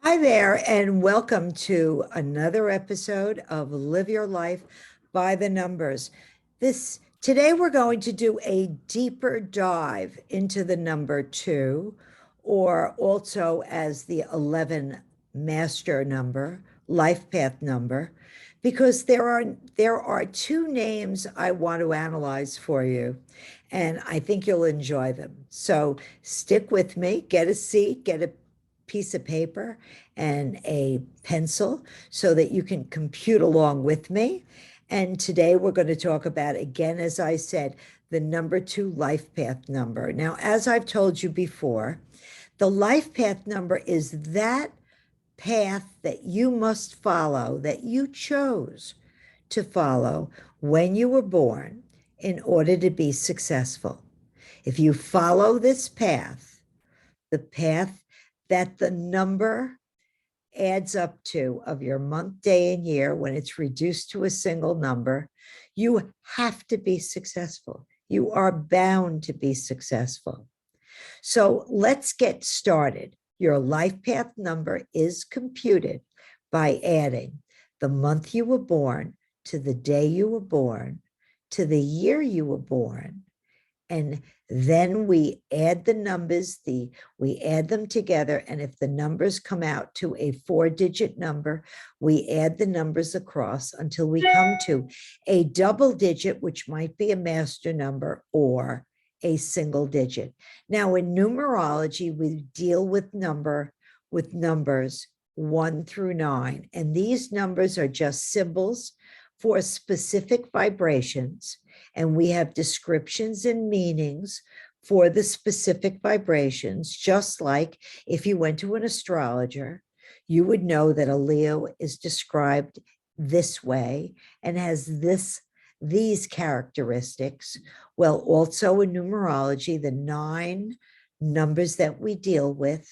Hi there, and welcome to another episode of Live Your Life by the Numbers. This today we're going to do a deeper dive into the number two, or also as the 11 master number, life path number, because there are two names I want to analyze for you, and I think you'll enjoy them. So stick with me, get a seat, get a piece of paper and a pencil so that you can compute along with me. And today we're going to talk about, again, as I said, the number two life path number. Now, as I've told you before, the life path number is that path that you must follow, that you chose to follow when you were born in order to be successful. If you follow this path, the path that the number adds up to of your month, day, and year, when it's reduced to a single number, you have to be successful. You are bound to be successful. So let's get started. Your life path number is computed by adding the month you were born to the day you were born to the year you were born, and then we add the numbers, we add them together, and if the numbers come out to a 4-digit number, we add the numbers across until we come to a double digit, which might be a master number or a single digit. Now, in numerology, we deal with numbers 1 through 9, and these numbers are just symbols for specific vibrations, and we have descriptions and meanings for the specific vibrations. Just like if you went to an astrologer, you would know that a Leo is described this way and has these characteristics. Well, also in numerology, the 9 numbers that we deal with,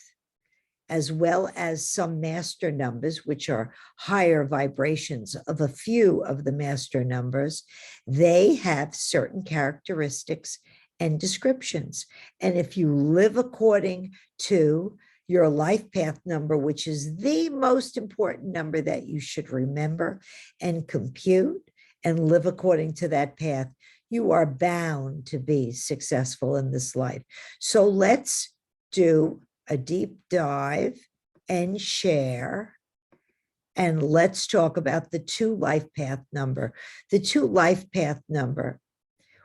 as well as some master numbers, which are higher vibrations of a few of the master numbers, they have certain characteristics and descriptions. And if you live according to your life path number, which is the most important number that you should remember and compute and live according to that path, you are bound to be successful in this life. So let's do a deep dive and share. And let's talk about the two life path number. The two life path number,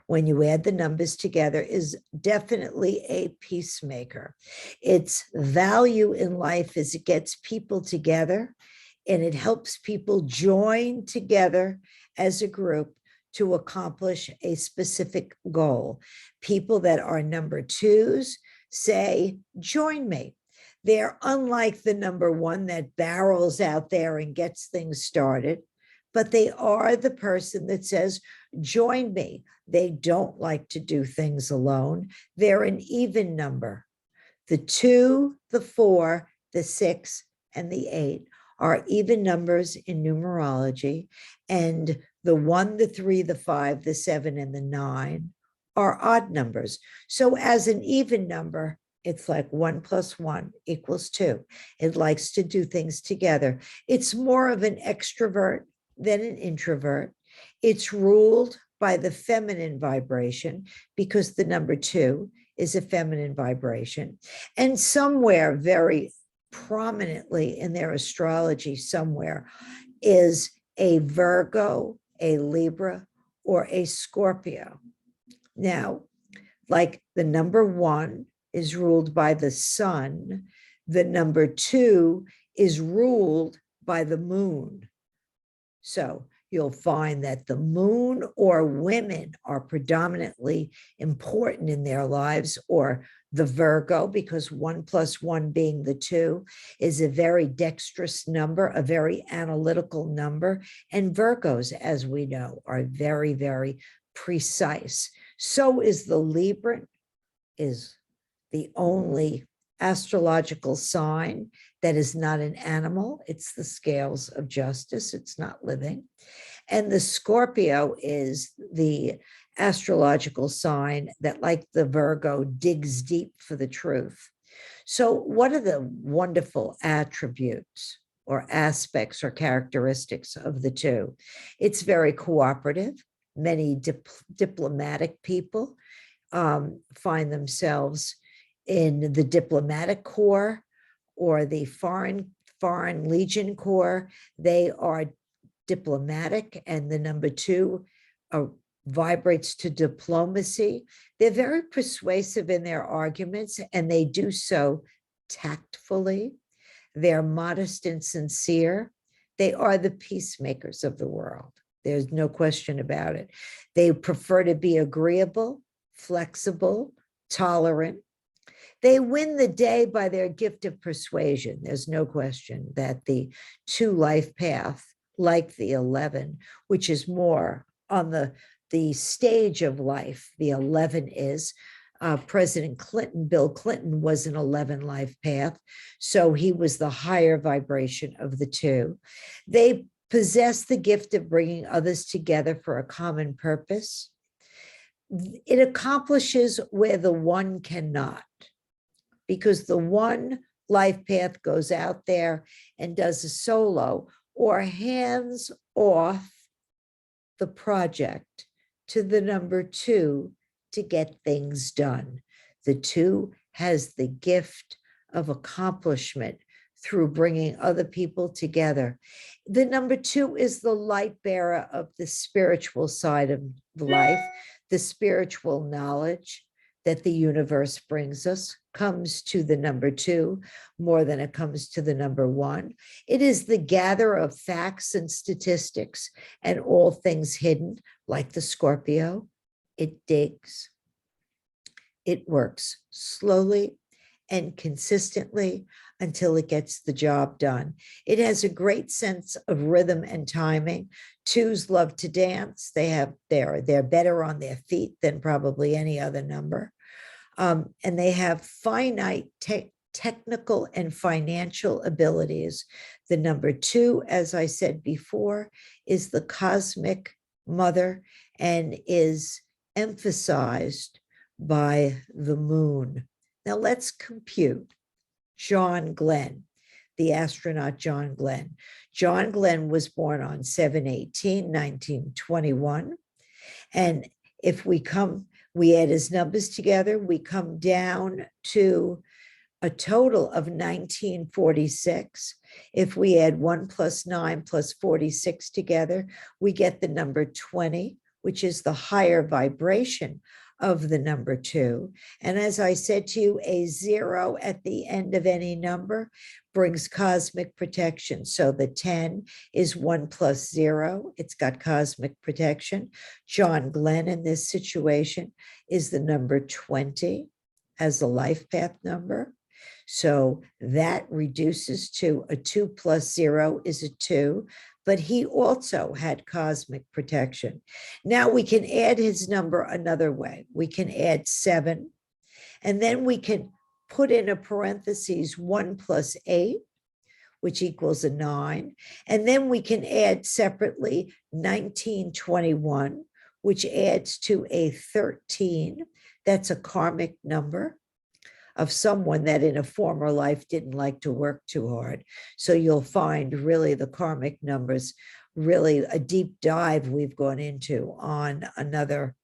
when you add the numbers together, is definitely a peacemaker. Its value in life is it gets people together and it helps people join together as a group to accomplish a specific goal. People that are number twos say, join me. They're unlike the number one that barrels out there and gets things started, but they are the person that says, join me. They don't like to do things alone. They're an even number. The 2, the 4, the 6, and the 8 are even numbers in numerology, and the 1, the 3, the 5, the 7, and the 9 are odd numbers. So as an even number, it's like 1 plus 1 equals 2. It likes to do things together. It's more of an extrovert than an introvert. It's ruled by the feminine vibration because the number 2 is a feminine vibration. And somewhere very prominently in their astrology, somewhere is a Virgo, a Libra, or a Scorpio. Now, like the number 1 is ruled by the sun, the number 2 is ruled by the moon. So you'll find that the moon or women are predominantly important in their lives, or the Virgo, because 1 plus 1 being the 2 is a very dexterous number, a very analytical number. And Virgos, as we know, are very, very precise. So is the Libra, is the only astrological sign that is not an animal. It's the scales of justice. It's not living. And the Scorpio is the astrological sign that, like the Virgo, digs deep for the truth. So, what are the wonderful attributes or aspects or characteristics of the two? It's very cooperative. Many diplomatic people find themselves in the diplomatic corps or the foreign legion corps. They are diplomatic, and the number two vibrates to diplomacy. They're very persuasive in their arguments, and they do so tactfully. They're modest and sincere. They are the peacemakers of the world. There's no question about it. They prefer to be agreeable, flexible, tolerant. They win the day by their gift of persuasion. There's no question that the two life path, like the 11, which is more on the stage of life, the 11 is. President Clinton, Bill Clinton, was an 11 life path. So he was the higher vibration of the two. They possess the gift of bringing others together for a common purpose. It accomplishes where the one cannot, because the one life path goes out there and does a solo or hands off the project to the number two to get things done. The two has the gift of accomplishment through bringing other people together. The number two is the light bearer of the spiritual side of life, the spiritual knowledge that the universe brings us comes to the number two more than it comes to the number one. It is the gatherer of facts and statistics and all things hidden, like the Scorpio. It digs. It works slowly and consistently until it gets the job done. It has a great sense of rhythm and timing. Twos love to dance. They're better on their feet than probably any other number. And they have finite technical and financial abilities. The number two, as I said before, is the cosmic mother and is emphasized by the moon. Now let's compute John Glenn, the astronaut John Glenn. John Glenn was born on 7/18/1921. And if we add his numbers together, we come down to a total of 1946. If we add 1 + 9 + 46 together, we get the number 20, which is the higher vibration of the number two. And as I said to you, a 0 at the end of any number brings cosmic protection. So the 10 is 1 + 0. It's got cosmic protection. John Glenn in this situation is the number 20 as a life path number. So that reduces to a 2 + 0 is a 2, but he also had cosmic protection. Now we can add his number another way. We can add 7, and then we can put in a parentheses 1 + 8, which equals a 9. And then we can add separately 1921, which adds to a 13. That's a karmic number of someone that in a former life didn't like to work too hard. So you'll find really the karmic numbers, really a deep dive we've gone into on another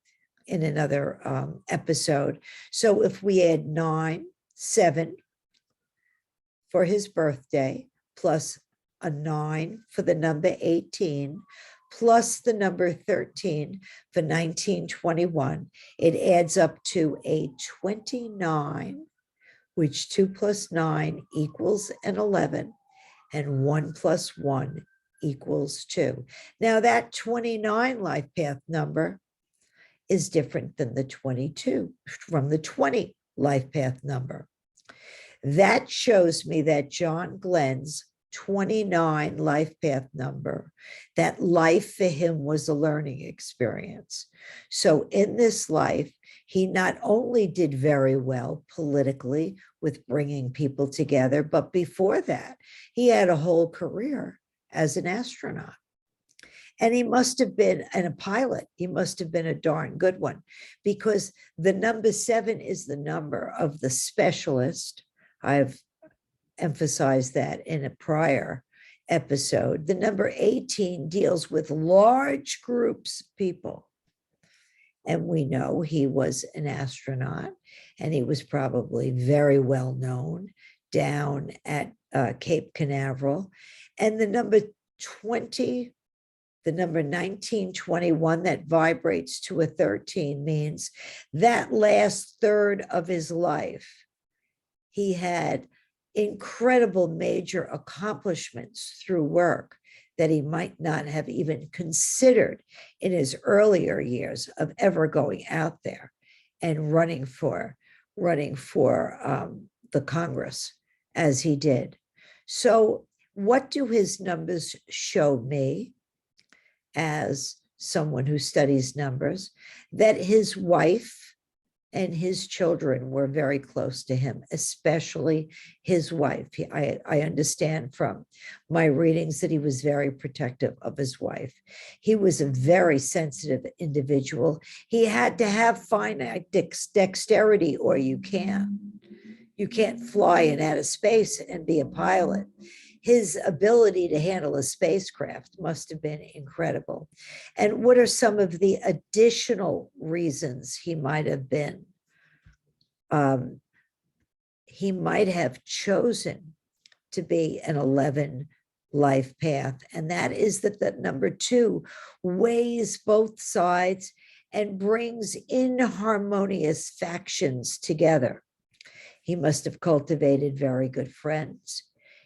episode. So if we add 9, 7 for his birthday, plus a 9 for the number 18, plus the number 13 for 1921, it adds up to a 29, which 2 + 9 equals an 11, and 1 + 1 equals 2. Now that 29 life path number is different than the 22 from the 20 life path number. That shows me that John Glenn's 29 life path number, that life for him was a learning experience. So in this life, he not only did very well politically with bringing people together, but before that, he had a whole career as an astronaut. And he must have been, and a pilot, he must have been a darn good one, because the number 7 is the number of the specialist, I've emphasized that in a prior episode. The number 18 deals with large groups of people. And we know he was an astronaut, and he was probably very well known down at Cape Canaveral. And the number 20, the number 1921 that vibrates to a 13 means that last third of his life, he had incredible major accomplishments through work that he might not have even considered in his earlier years of ever going out there and running for the Congress as he did. So what do his numbers show me as someone who studies numbers? That his wife and his children were very close to him, especially his wife. I understand from my readings that he was very protective of his wife. He was a very sensitive individual. He had to have finite dexterity, or you can't fly in outer space and be a pilot. His ability to handle a spacecraft must have been incredible. And what are some of the additional reasons he might have been? He might have chosen to be an 11 life path. And that is that the number 2 weighs both sides and brings inharmonious factions together. He must have cultivated very good friends.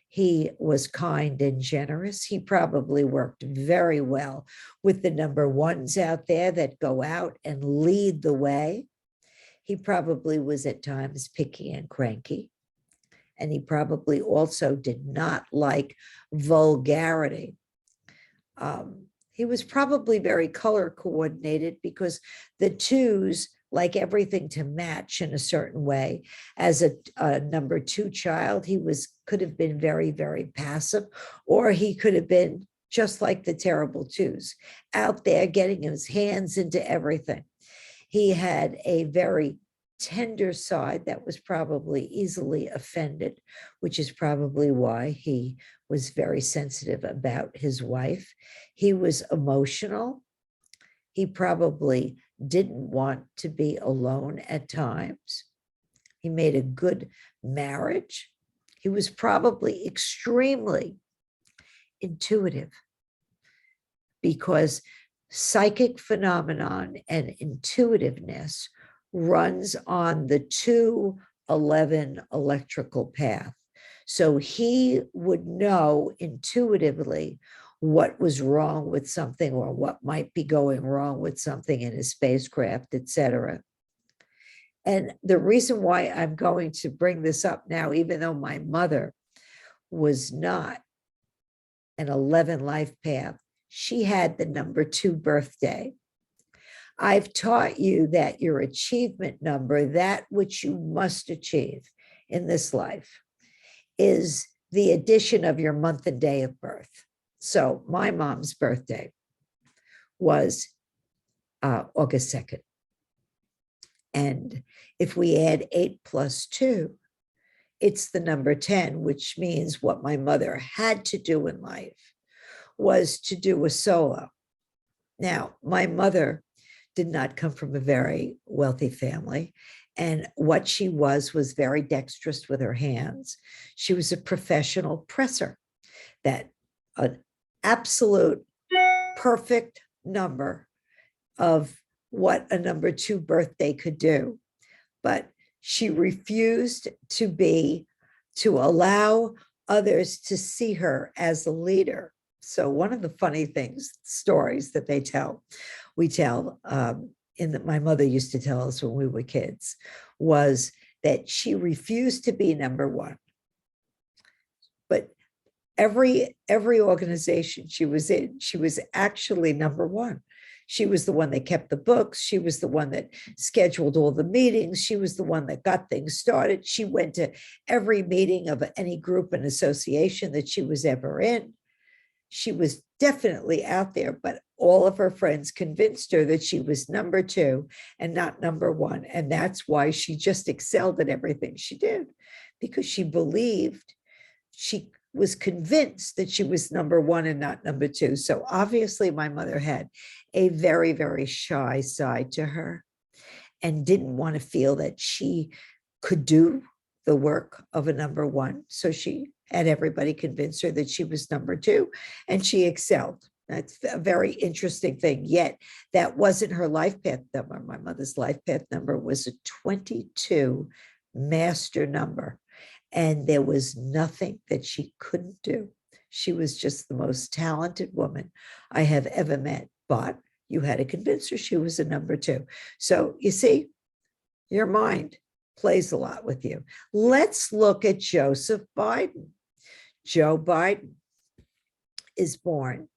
He was kind and generous. He probably worked very well with the number 1s out there that go out and lead the way. He probably was at times picky and cranky. And he probably also did not like vulgarity. He was probably very color coordinated because the 2s like everything to match in a certain way. As a number 2 child, he could have been very, very passive, or he could have been just like the terrible 2s, out there getting his hands into everything. He had a very tender side that was probably easily offended, which is probably why he was very sensitive about his wife. He was emotional. He probably didn't want to be alone at times. He made a good marriage. He was probably extremely intuitive, because psychic phenomenon and intuitiveness runs on the 2-11 electrical path. So he would know intuitively what was wrong with something, or what might be going wrong with something in his spacecraft, etc. And the reason why I'm going to bring this up now, even though my mother was not an 11 life path, she had the number 2 birthday. I've taught you that your achievement number, that which you must achieve in this life, is the addition of your month and day of birth. So my mom's birthday was August 2nd. And if we add 8 plus 2, it's the number 10, which means what my mother had to do in life was to do a solo. Now, my mother did not come from a very wealthy family. And what she was very dexterous with her hands. She was a professional presser. That an absolute perfect number of what a number 2 birthday could do. But she refused to allow others to see her as a leader. So one of the funny stories that my mother used to tell us when we were kids, was that she refused to be number 1. But every organization she was in, she was actually number 1. She was the one that kept the books. She was the one that scheduled all the meetings. She was the one that got things started. She went to every meeting of any group and association that she was ever in. She was definitely out there, but all of her friends convinced her that she was number 2 and not number 1. And that's why she just excelled at everything she did, because she believed, she was convinced that she was number one and not number two. So obviously my mother had a very, very shy side to her and didn't want to feel that she could do the work of a number one. So she had everybody convince her that she was number two, and she excelled. That's a very interesting thing. Yet that wasn't her life path number. My mother's life path number was a 22 master number, and there was nothing that she couldn't do. She was just the most talented woman I have ever met, but you had to convince her she was a number two. So you see, your mind plays a lot with you. Let's look at Joseph Biden. Joe Biden is born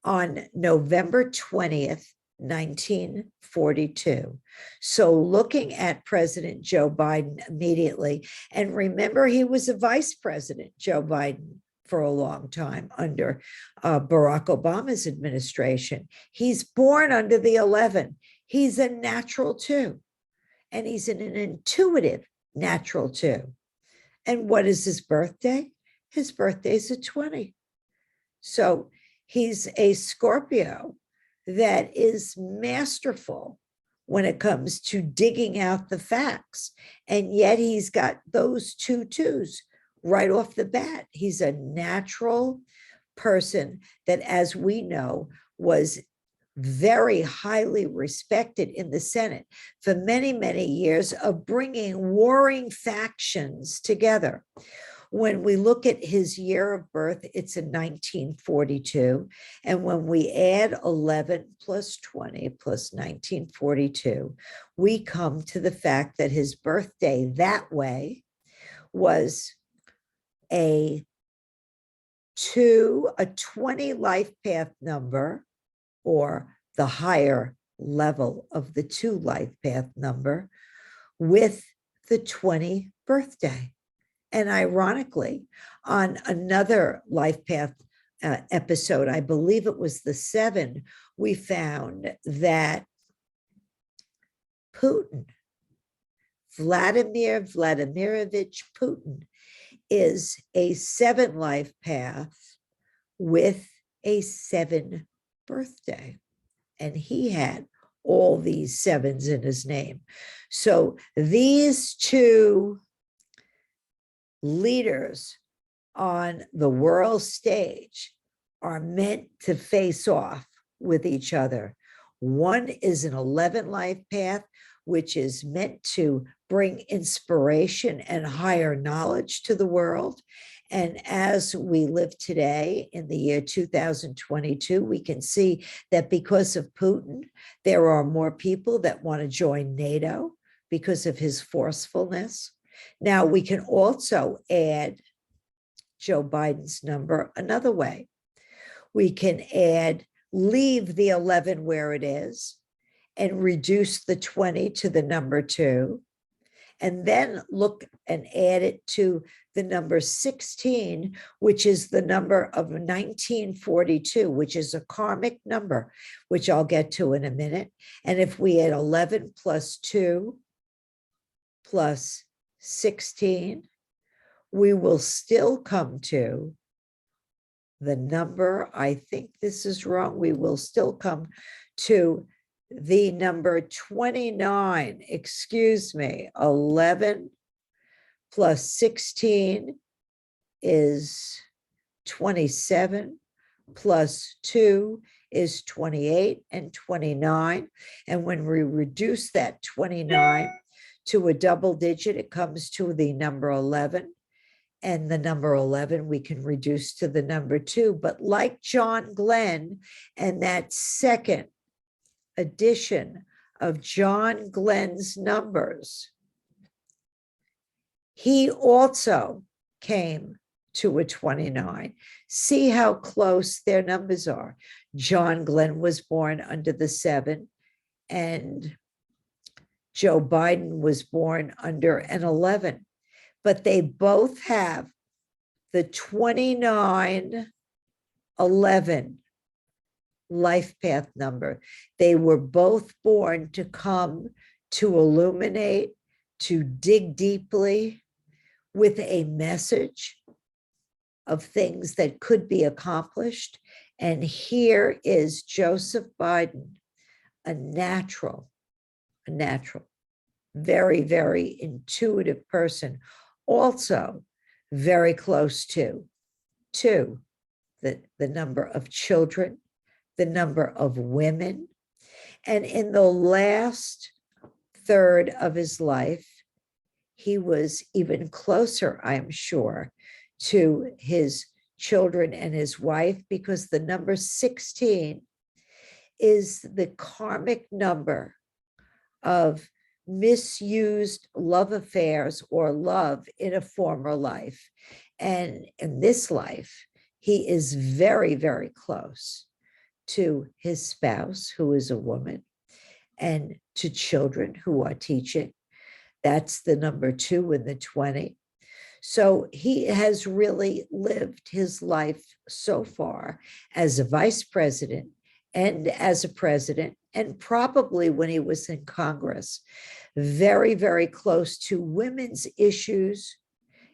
on November 20th, 1942. So looking at President Joe Biden immediately, and remember, he was a vice president, Joe Biden, for a long time under Barack Obama's administration. He's born under the 11. He's a natural two, and he's an intuitive natural two. And what is his birthday? His birthday is a 20. So he's a Scorpio that is masterful when it comes to digging out the facts. And yet he's got those two twos right off the bat. He's a natural person that, as we know, was very highly respected in the Senate for many, many years of bringing warring factions together. When we look at his year of birth, it's in 1942. And when we add 11 plus 20 plus 1942, we come to the fact that his birthday that way was a 20 life path number, or the higher level of the 2 life path number, with the 20 birthday. And ironically, on another life path episode, I believe it was the 7, we found that Putin, Vladimir Vladimirovich Putin, is a 7 life path with a 7 birthday. And he had all these 7s in his name. So these two leaders on the world stage are meant to face off with each other. One is an 11 life path, which is meant to bring inspiration and higher knowledge to the world. And as we live today in the year 2022, we can see that because of Putin, there are more people that want to join NATO because of his forcefulness. Now, we can also add Joe Biden's number another way. We can leave the 11 where it is and reduce the 20 to the number 2, and then look and add it to the number 16, which is the number of 1942, which is a karmic number, which I'll get to in a minute. And if we add 11 plus 2 plus 16, we will still come to the number, I think this is wrong, we will still come to the number 29, 11 plus 16 is 27, plus 2 is 28, and 29. And when we reduce that 29 to a double digit, it comes to the number 11. And the number 11 we can reduce to the number 2. But like John Glenn and that second edition of John Glenn's numbers, he also came to a 29. See how close their numbers are. John Glenn was born under the 7, and Joe Biden was born under an 11. But they both have the 2911 life path number. They were both born to come to illuminate, to dig deeply with a message of things that could be accomplished. And here is Joseph Biden, a natural, very, very intuitive person, also very close to the number of children, the number of women. And in the last third of his life, he was even closer, I'm sure, to his children and his wife, because the number 16 is the karmic number of misused love affairs or love in a former life. And in this life, he is very, very close to his spouse, who is a woman, and to children who are teaching. That's the number 2 in the 20. So he has really lived his life so far as a vice president and as a president, and probably when he was in Congress, very, very close to women's issues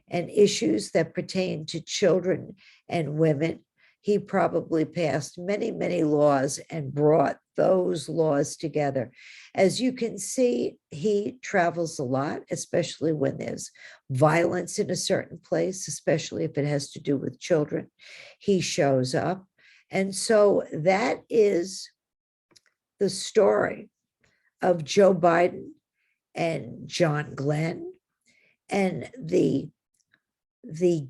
and issues that pertain to children and women. He probably passed many, many laws and brought those laws together. As you can see, he travels a lot, especially when there's violence in a certain place, especially if it has to do with children. He shows up. And so that is the story of Joe Biden and John Glenn, and the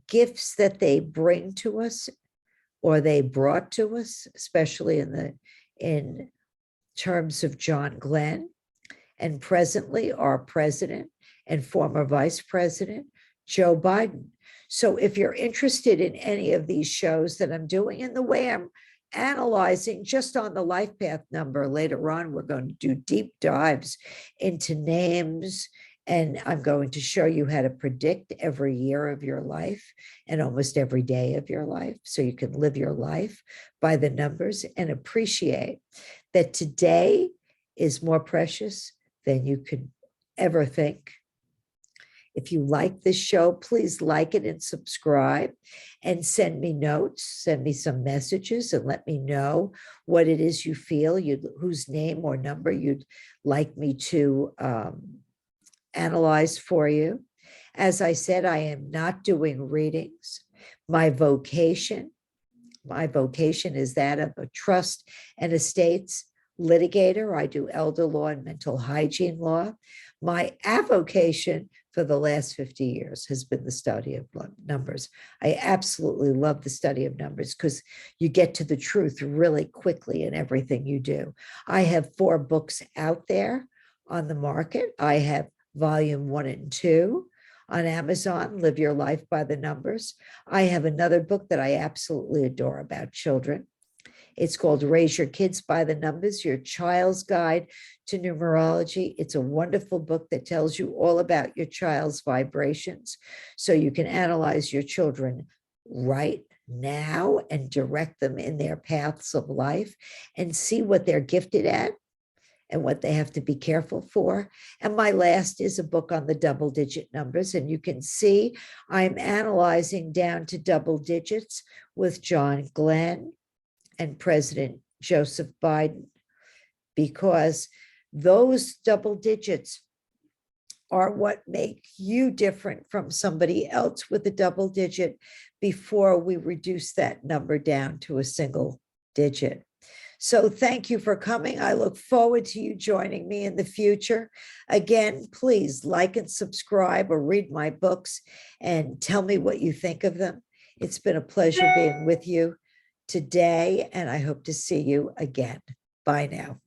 gifts that they bring to us, or they brought to us, especially in terms of John Glenn, and presently our president and former vice president, Joe Biden. So if you're interested in any of these shows that I'm doing, and the way I'm analyzing just on the life path number, later on, we're going to do deep dives into names, and I'm going to show you how to predict every year of your life and almost every day of your life, so you can live your life by the numbers and appreciate that today is more precious than you could ever think. If you like this show, please like it and subscribe, and send me notes, send me some messages, and let me know what it is you feel, whose name or number you'd like me to analyze for you. As I said, I am not doing readings. My vocation is that of a trust and estates litigator. I do elder law and mental hygiene law. My avocation for the last 50 years has been the study of numbers. I absolutely love the study of numbers because you get to the truth really quickly in everything you do. I have 4 books out there on the market. I have volume 1 and 2 on Amazon, Live Your Life by the Numbers. I have another book that I absolutely adore about children. It's called Raise Your Kids by the Numbers, Your Child's Guide to Numerology. It's a wonderful book that tells you all about your child's vibrations, so you can analyze your children right now and direct them in their paths of life and see what they're gifted at and what they have to be careful for. And my last is a book on the double-digit numbers. And you can see I'm analyzing down to double digits with John Glenn and President Joseph Biden, because those double digits are what make you different from somebody else with a double digit before we reduce that number down to a single digit. So thank you for coming. I look forward to you joining me in the future. Again, please like and subscribe or read my books and tell me what you think of them. It's been a pleasure being with you today, and I hope to see you again. Bye now.